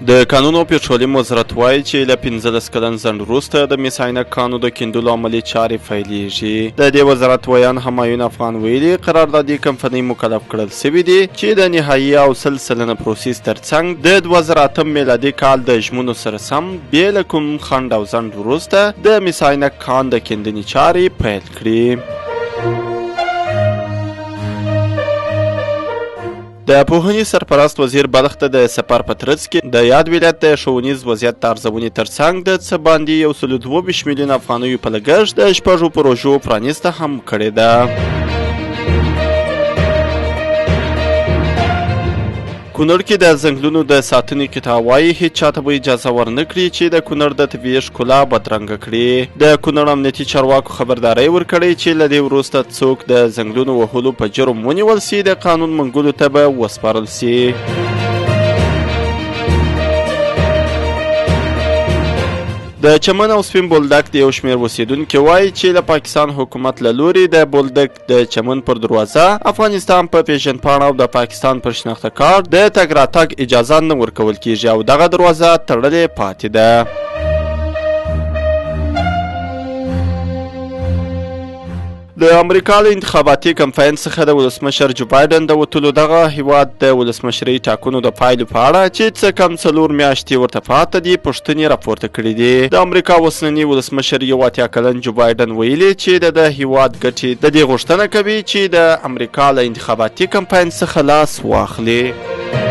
د کانونو پټرولیم وزارت وایي چې له 15 کلن ځنډ وروسته د مس عینک کانو د کیندلو عملي چارې پیلیږي. د دې وزارت ویان همایون افغان ویلي قراردادي کمپنۍ مکلف کړل سوي دي چې د نهایي او 100 سلنه پروسس ترڅنګ د 2008 میلادي کال د ژمنو سره سم بې له کوم خنډ او ځنډ وروسته د مس عینک کان د کیندنې چارې پیل کړي. د پوهنې سرپرست وزیر بلخ ته د سفر په ترڅ کې د یاد ولایت د ښوونیز وضعیت د ارزونې ترڅنګ د څه باندې 122 میلیون افغانیو په لګښت د شپږو پروژو پرانیسته هم کړې ده. کونړ کې د ځنګلونو د ساتنې قطع وایي هیڅ چاته به اجازه ورنه کړي چې د کونړ د طبیعي ښکلا بدرنګه کړي. د کونړ امنیتي چارواکو خبرداری ورکړی چې له دې وروسته څوک د ځنګلونو وهلو په جرم ونیول سي د قانون منګولو ته به وسپارل سي. د چمن او سپین بولدک د یو شمېر اوسیدونکي وایي چې له پاکستان حکومت له لوري د بولدک د چمن پر دروازه افغانستان په پیژندپاڼه او د پاکستان پر شناخته کارت د تګ راتګ اجازه نه ورکول کیږي او دغه دروازه تړلې پاتې ده. د امریکا له انتخاباتي کمپاین څخه د ولسمشر جو بایدن د وتلو دغه هیواد د ولسمشرۍ ټاکنو د پایلو په اړه چې څه کم 4 میاشتې ورته پاته دي پوښتنې راپورته کړي دي. د امریکا اوسنی ولسمشر 81 کلن جو بایدن ویلي چې د هیواد ګټې د دې غوښتنه کوي چې د امریکا له انتخاباتي کمپاین څخه لاس واخلي.